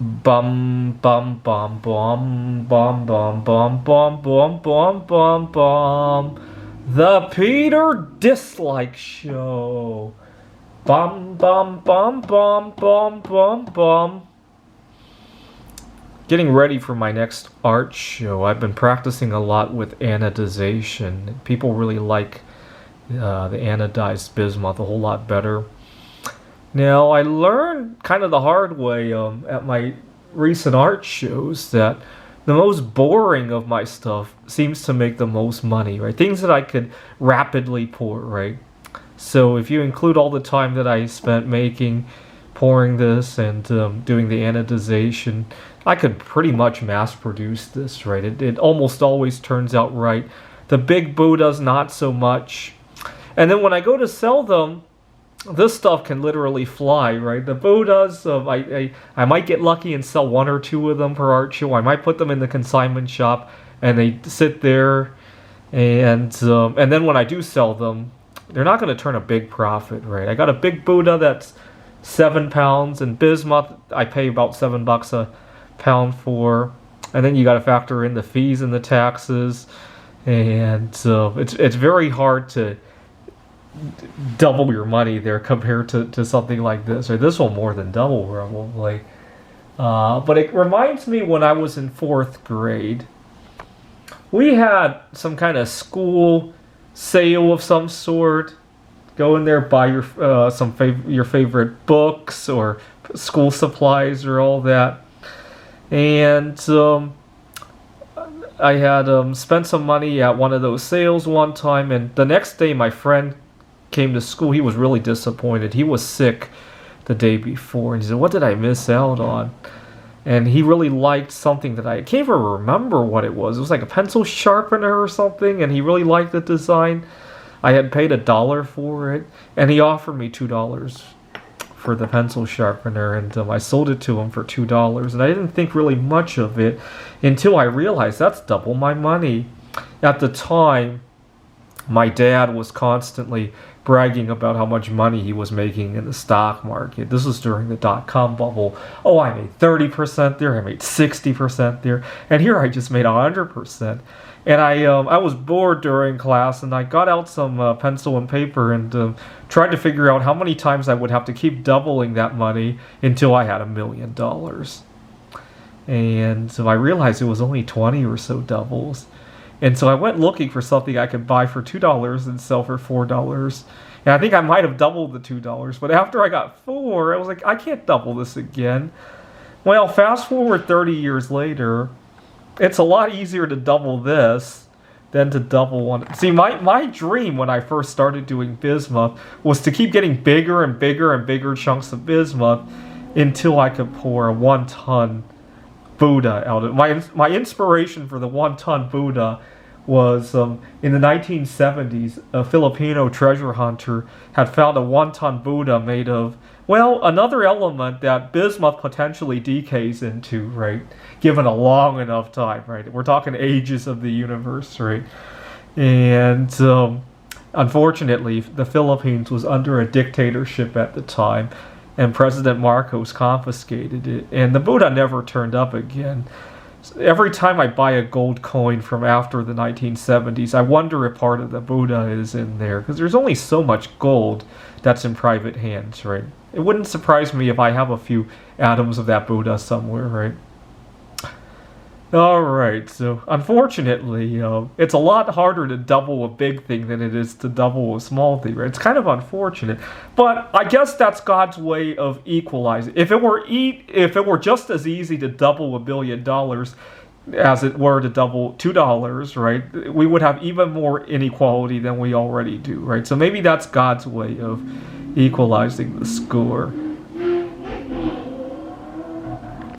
Bum bum bum bum bum bum bum bum bum bum bum bum. The Peter Dislike Show. Bum bum bum bum bum bum bum. Getting ready for my next art show. I've been practicing a lot with anodization. People really like the anodized bismuth a whole lot better. Now, I learned kind of the hard way at my recent art shows that the most boring of my stuff seems to make the most money, right? Things that I could rapidly pour, right? So if you include all the time that I spent pouring this and doing the anodization, I could pretty much mass produce this, right? It almost always turns out right. The big Buddhas, not so much. And then when I go to sell them, this stuff can literally fly, right? The Buddhas, I might get lucky and sell one or two of them per art show. I might put them in the consignment shop, and they sit there, and then when I do sell them, they're not going to turn a big profit, right? I got a big Buddha that's £7, and bismuth I pay about $7 a pound for, and then you got to factor in the fees and the taxes, and it's very hard to double your money there compared to something like this. Or this will more than double probably. But it reminds me when I was in 4th grade, we had some kind of school sale of some sort. Go in there, buy your your favorite books or school supplies or all that. And I had spent some money at one of those sales one time, and the next day my friend came to school. He was really disappointed. He was sick the day before, and he said, "What did I miss out on?" And he really liked something that I can't even remember what it was. It was like a pencil sharpener or something, and he really liked the design. I had paid $1 for it, and he offered me $2 for the pencil sharpener, and I sold it to him for $2. And I didn't think really much of it until I realized that's double my money. At the time, my dad was constantly bragging about how much money he was making in the stock market. This was during the dot-com bubble. Oh, I made 30% there, I made 60% there, and here I just made 100%. And I was bored during class, and I got out some pencil and paper and tried to figure out how many times I would have to keep doubling that money until I had $1 million. And so I realized it was only 20 or so doubles. And so I went looking for something I could buy for $2 and sell for $4. And I think I might have doubled the $2. But after I got 4, I was like, I can't double this again. Well, fast forward 30 years later, it's a lot easier to double this than to double one. See, my dream when I first started doing bismuth was to keep getting bigger and bigger and bigger chunks of bismuth until I could pour a 1-ton Buddha out of it. My inspiration for the 1-ton Buddha was in the 1970s, a Filipino treasure hunter had found a 1-ton Buddha made of, well, another element that bismuth potentially decays into, right? Given a long enough time, right? We're talking ages of the universe, right? And unfortunately, the Philippines was under a dictatorship at the time, and President Marcos confiscated it, and the Buddha never turned up again. Every time I buy a gold coin from after the 1970s, I wonder if part of the Buddha is in there, because there's only so much gold that's in private hands, right? It wouldn't surprise me if I have a few atoms of that Buddha somewhere, right? Alright, so unfortunately, it's a lot harder to double a big thing than it is to double a small thing, right? It's kind of unfortunate, but I guess that's God's way of equalizing. If it were just as easy to double $1 billion as it were to double $2, right, we would have even more inequality than we already do, right? So maybe that's God's way of equalizing the score.